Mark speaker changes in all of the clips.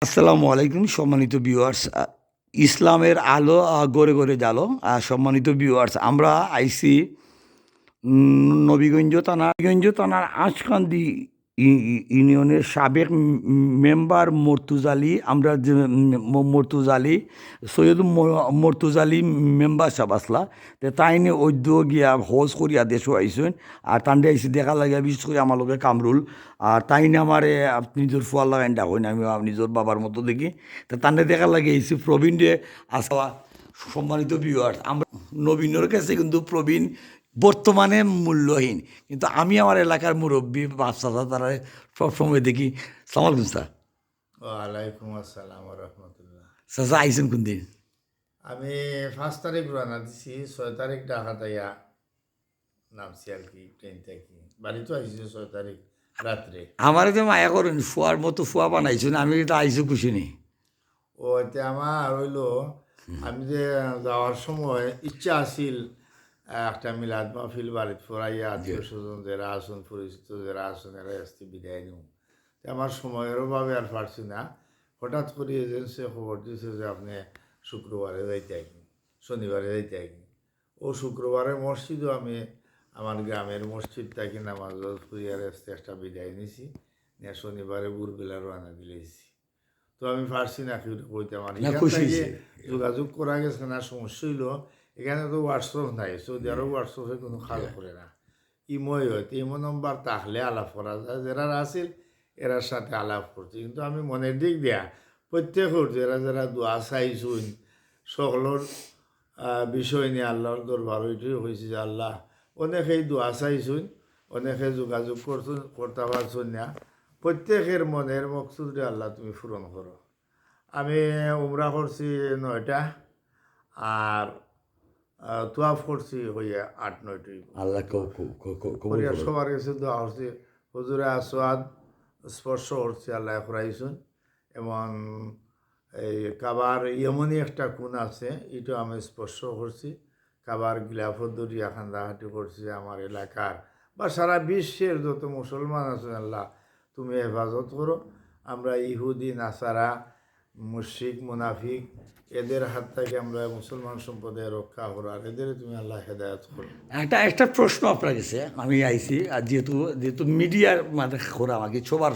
Speaker 1: আসসালামু আলাইকুম সম্মানিত ভিউয়ার্স, ইসলামের আলো গড়ে গড়ে জালো। সম্মানিত ভিউয়ার্স, আমরা আইসি নবীগঞ্জ থানার আঁচকান্দি ইউনিয়নের সাবেক মেম্বার মর্তুজা আলী। আমরা যে মর্তুজা আলী, সৈয়দ মর্তুজা আলী মেম্বার সাহেব আসলা, তাই নিয়ে ঐদ্য গিয়া হজ করিয়া দেশও আইসেন। আর তান্ডে আইসি দেখা লাগিয়া বিশেষ করে আমার লগে কামরুল। আর তাই নিয়ে আমারে নিজের ফুয়ার লাগাইন ডাকইন, আমি নিজের বাবার মতো দেখি। তা তান্ডে দেখা লাগে আইসি প্রবীণ ডে আসা। সম্মানিত ভিউয়ার্স, আমরা নবীনের কাছে কিন্তু প্রবীণ বর্তমানে মূল্যহীন, কিন্তু আমি আমার এলাকার মুরব্বী বাচ্চা তারা সবসময় দেখি। সালাম আলাইকুম স্যার।
Speaker 2: ওয়ালাইকুম আসসালাম রহমতুল্লাহ।
Speaker 1: চাচা আইসেন কোন দিন?
Speaker 2: আমি 5 তারিখ রওনা দিছি, 6 তারিখ ঢাকা তাইয়া নামছি আর কি ট্রেন থেকে। বাড়িতে আসছি 6 তারিখ রাত্রে।
Speaker 1: আমারে যে মায়া করেন, ফুয়ার মতো ফুয়া বানাইছেন, আমি তো আইসে খুশি নেই।
Speaker 2: ও এতে আমার হইল, আমি যে যাওয়ার সময় ইচ্ছা আছিল একটা মিলাদ মাহফিল বাড়িতে ফুরাইয়া আত্মীয় স্বজন যারা আসুন, পরিচিত যারা আসুন, এরা আসতে বিদায় নিব। আমার সময়ের অভাবে আর পারছি না। হঠাৎ করে এজেন্সি খবর দিয়েছে যে আপনি শুক্রবারে যাইতে আইনি, শনিবারে যাইতে আইনি। ও শুক্রবারে মসজিদও আমি আমার গ্রামের মসজিদ থেকে নামাজ ফুরিয়ার আসতে একটা বিদায় নিছি, নিয়ে শনিবারে ভোরবেলা রানা দিলেছি। তো আমি পারছি না কি কইতে, আমার
Speaker 1: না,
Speaker 2: এখান
Speaker 1: খুশি
Speaker 2: থেকে
Speaker 1: হয়েছে।
Speaker 2: যোগাযোগ করা গেছে না। সমস্যা হইল এখানে তো হোয়াটসঅ্যাপ নাই, সৌদি আরব হোয়াটসঅ্যাপে কোনো কাজ করে না। ইমোই হয়তো ইমো নম্বর তাহলে আলাপ করা যায়, যারা আসিল এরার সাথে আলাপ করছি। কিন্তু আমি মনের দিক দিয়া প্রত্যেকের যারা যারা দোয়া চাইছুন সকলের বিষয় নিয়ে আল্লাহর দরবার ওইটাই হয়েছে যে আল্লাহ অনেকেই দোয়া চাইছুন, অনেকে যোগাযোগ করতে পারছুন না। প্রত্যেকের মনের মকসুদে আল্লাহ তুমি পূরণ করো। আমি উমরা করছি 9টা, আর তোয়াফ করছি হইয়া 8-9টি।
Speaker 1: আল্লাহ কবুল
Speaker 2: পরিবার
Speaker 1: করুন।
Speaker 2: সবার কাছে দোয়া করছি, হুজুরে আসওয়াদ স্পর্শ করছি, আল্লাহ করাইছুন। এবং এই কাবার ইয়মনি একটা কোণ আছে, এটাও আমি স্পর্শ করছি। কাবার গিলাফত দরিয়া খান্দাহাটি করছি। আমার এলাকার বা সারা বিশ্বের যত মুসলমান আছেন আল্লাহ তুমি হেফাজত করো। আমরা ইহুদি নাসারা মুশরিক মুনাফিক এদের হাত থেকে আমরা মুসলমান সম্প্রদায় রক্ষা করো, আর এদের তুমি আল্লাহ হেদায়ত করো।
Speaker 1: একটা প্রশ্ন আপনার কাছে আমি আইছি, আর যেহেতু যেহেতু মিডিয়ার মানে খোরা আমাকে সবার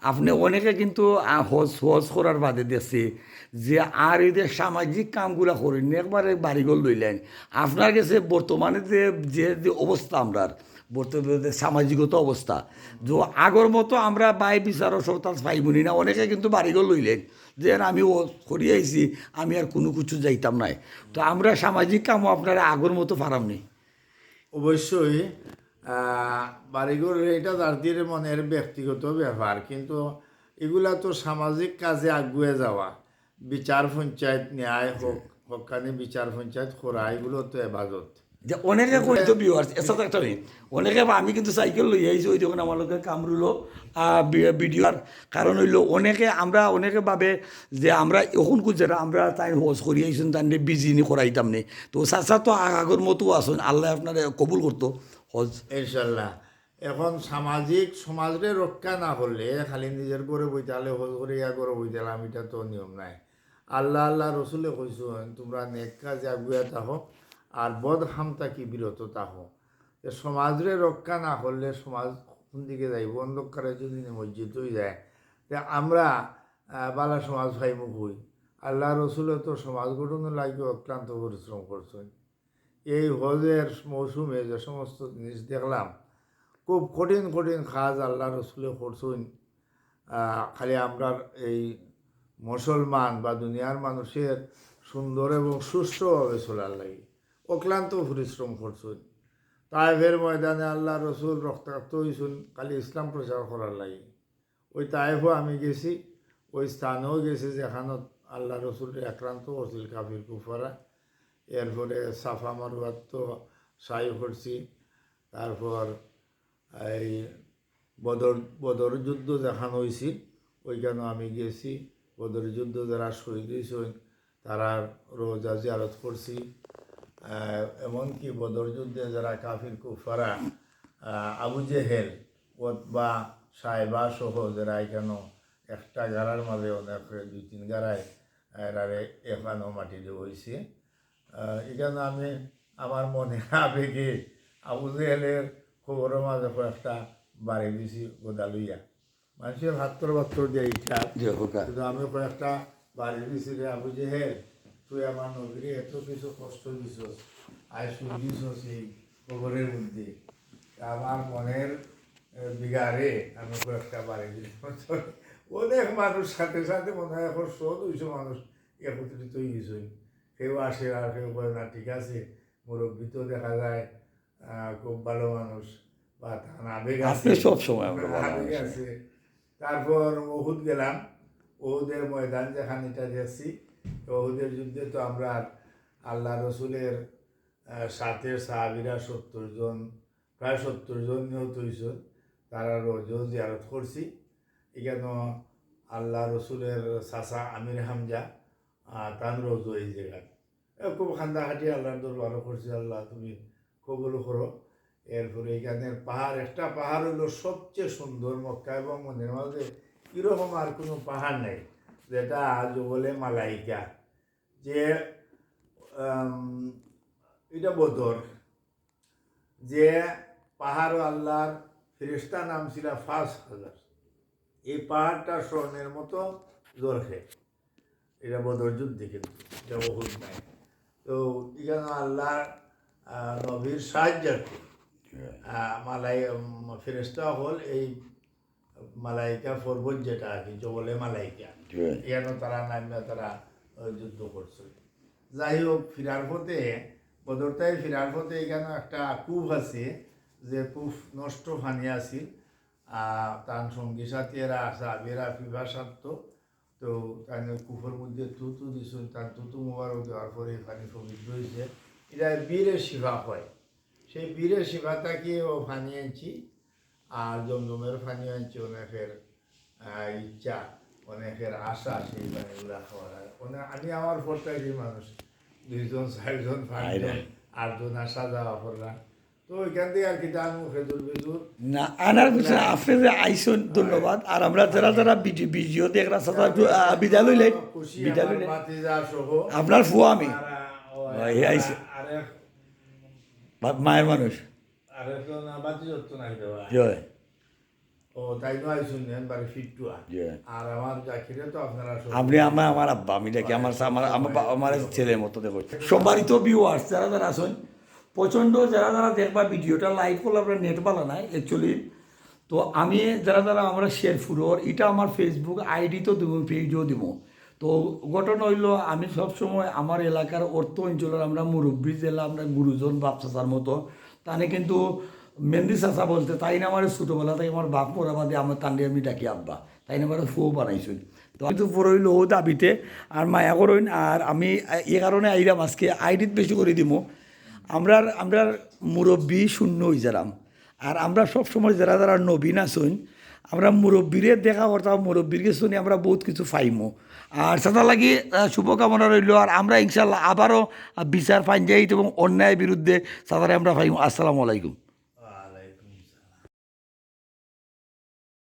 Speaker 1: আপনি অনেকে কিন্তু হজ হজ করার বাদে দেখছে যে আর এদের সামাজিক কামগুলা করেন একবারে বাড়িঘর লইলেন। আপনার কাছে বর্তমানে যে যে যে অবস্থা আমরা বর্তমানে সামাজিকতা অবস্থা, যে আগর মতো আমরা বাই বিচারও সরতাল পাইবনি না। অনেকে কিন্তু বাড়িঘর লইলেন যে আমি ও করিয়ে আইছি, আমি আর কোনো কিছু যাইতাম নাই। তো আমরা সামাজিক কামও আপনারা আগর মতো পারামনি।
Speaker 2: অবশ্যই বাড়িঘর এটা যাদের মনের ব্যক্তিগত ব্যাপার, কিন্তু এগুলা তো সামাজিক কাজে আগুয়ে যাওয়া, বিচার পঞ্চায়েত ন্যায় হোক হকানি বিচার পঞ্চায়েত করা, এগুলো তো এবাদত।
Speaker 1: যে অনেকে
Speaker 2: এগুলো
Speaker 1: কই তো ভিউয়ার্স এসব একটা নেই। অনেকে বা আমি কিন্তু সাইকেল লই আইছি, ওই যখন আমার লোকের কামরুলো ভিডিওর কারণ হইলো অনেকে আমরা অনেকে ভাবে যে আমরা এখন যারা আমরা তাই হজ করি আইসুন তাই বিজি নি করাইতাম নি। তো চাচা তো আগর মতো আসুন, আল্লাহ আপনার কবুল করতো হজ।
Speaker 2: ইনশাল্লাহ। এখন সামাজিক সমাজরে রক্ষা না করলে খালি নিজের করে বইতে হলে হল করে ইয়া করে বইতে হলাম, এটা তো নিয়ম নাই। আল্লাহ আল্লাহ রসুলে কইসুন তোমরা নেক কাজে আগুয়া থাকো আর বদ হামতা কি বিরত থাকো। সমাজরে রক্ষা না করলে সমাজ কোন দিকে যাইব? অন্ধকারে যদি নিমজ্জিত হয়ে যায়, তা আমরা বালা সমাজ ভাইমুখ হই। আল্লাহ রসুলে তো সমাজ গঠনের লাগে অক্লান্ত পরিশ্রম করছেন। এই হজের মৌসুমে যে সমস্ত জিনিস দেখলাম, খুব কঠিন কঠিন কাজ আল্লাহ রসুলে করছেন। খালি আমরা এই মুসলমান বা দুনিয়ার মানুষের সুন্দর এবং সুষ্ঠুভাবে চলার লাগে অক্লান্ত পরিশ্রম করছেন। তায়েফের ময়দানে আল্লাহ রসুল রক্তাক্ত হয়েছেন খালি ইসলাম প্রচার করার লাগে। ওই তায়েফও আমি গেছি, ওই স্থানেও গেছি যেখানে আল্লাহ রসুল আক্রান্ত করছিল কাফির কুফারা। এরপরে সাফা মারুয়াত তো সাই করছি। তারপর এই বদর বদর যুদ্ধ দেখানো হয়েছিল, ওইখানেও আমি গেছি। বদর যুদ্ধ যারা শহীদ হয়েছেন তারা রোজা জিয়ারত করছি। এমনকি বদর যুদ্ধে যারা কাফির কুফারা আবু জেহেল বা সাহেবা সহ যারা এখানেও একটা গাড়ার মাঝে অনেক 2-3 গাড়ায় এরারে এখানেও মাটি দিয়ে হয়েছে। এখানে আমি আমার মনে আবেগে আবু জেহেলের খবরের মাঝে একটা বাড়ি দিছি গোদা লইয়া, মানুষের হাত্তর বাত্তর দিয়ে ইচ্ছা, কিন্তু আমি কয়েকটা বাড়ি দিছি রে আবু জেহেল, তুই আমার নবীরে এত কিছু কষ্ট দিছস, আয় শুই দিছস এই খবরের মধ্যে, আমার মনের বিঘারে আমি কয়েকটা বাড়ি দিছি। অনেক মানুষ সাথে সাথে মনে হয় এখন 100-200 মানুষ একত্রিত হয়ে গেছে, কেউ আসে আর কেউ বলে না ঠিক আছে, মুরব্বী তো দেখা যায় খুব ভালো মানুষ বা তার আবেগ আছে,
Speaker 1: সব সময় আমরা
Speaker 2: আবেগ আছে। তারপর ওহুদ গেলাম, ওহুদের ময়দান যেখানে এটা দেখছি, ওহুদের যুদ্ধে তো আমরা আল্লাহ রসুলের সাথে সাহাবীরা 70 জন, প্রায় 70 জন নিহত হয়েছে, তারা রোজও জিয়ারত করছি। এখানে আল্লাহ রসুলের চাচা আমির হামজা তার রোজও এই জায়গায় খুব খান্দাখাটি আল্লাহর দরবারও করছি, আল্লাহ তুমি কবুল করো। এরপরে এখানের পাহাড়, একটা পাহাড় হলো সবচেয়ে সুন্দর, মক্কা এবং মদিনার মাঝে এরকম আর কোনো পাহাড় নেই, যেটা জবলে মালাইকা, যে এটা বদর, যে পাহাড় আল্লাহর ফেরেশতা নাম ছিল 5000, এই পাহাড়টা স্বর্ণের মতো জলখে, এটা বদর যুদ্ধে, কিন্তু এটা বহুত নাই। তো এখানে আল্লাহ নবীর সাহায্যার্থে মালাই ফেরেশতা হল এই মালাইকা পর্বত, যেটা আর কি জবলে মালাইকা, এখানে তারা নামে তারা যুদ্ধ করছে। যাই হোক, ফিরার পথে বদরটাই ফিরার পথে এখানে একটা কূপ আছে, যে কূপ নষ্ট পানি আছিল, তার সঙ্গী সাথীরা সাহাবীরা পিপাসার্থ, তো তাই কূপের মধ্যে তুতু দিছিল, তার তুতু মোবারক দেওয়ার পরে পানি পবিত্র হয়েছে। এটা বীরের শিফা হয়, সেই বীরের শিফাটাকে ও পানি আনছি, আর জমজমের পানি আনছি। অনেকের ইচ্ছা, অনেকের আশা সেই পানিগুলা খাওয়ার। আমি আমার পরটাই মানুষ 2 জন 4 জন 5 জন 8 জন আসা যাওয়া করলাম, তো ওইখান থেকে আর কি দান মুখে দুর্বেজুর
Speaker 1: না আনার পিছনে আপনি যে আইসন, ধন্যবাদ। আর আমরা যারা যারা ভিডিও দেখলাম বিদায় লইলে, বিদায় লইলে আপনার ফুয়া আমি আইসে মায়ের মানুষ আপনি আমার আব্বা, আমি দেখি আমার ছেলের মতো দেখো। সবারই তো ভিউয়ার্স যারা যারা আসুন প্রচণ্ড, যারা যারা দেখবা ভিডিওটা লাইক করলে আপনার নেট পালা নাই অ্যাকচুয়ালি। তো আমি যারা যারা আমরা শেয়ার ফুরোর, এটা আমার ফেসবুক আইডি তো দেবো, পেজও দিব। তো ঘটনা হইল, আমি সবসময় আমার এলাকার অর্থ অঞ্চলের আমরা মুরব্বী জেলা, আমরা গুরুজন বাপ চাচার মতো, তানে কিন্তু মেহেন্দি চাচা বলতে, তাই না আমার ছোটোবেলা থেকে আমার বাপ পড়া বাদে আমার তান্ডি আমি ডাকি আব্বা, তাই না আমার ফুও বানাইছিল। তো আমি তো পড়ইল ও দাবিতে আর মায়া করইন, আর আমি এই কারণে আইরাম আজকে আইডিত বেশি করে দিব। আমরা মুরব্বী শূন্য হয়ে যারাম, আর আমরা সবসময় যারা যারা নবীন আসুন, আমরা মুরব্বীরে দেখা করতাম, মুরব্বীরকে শুনি আমরা বহুত কিছু পাইমো। আর সেটা লাগি শুভকামনা রইল। আর আমরা ইনশাল্লাহ আবারও বিচার ফাইন যাই এবং অন্যায়ের বিরুদ্ধে সাঁতারে আমরা পাইমো। আসসালামু আলাইকুম।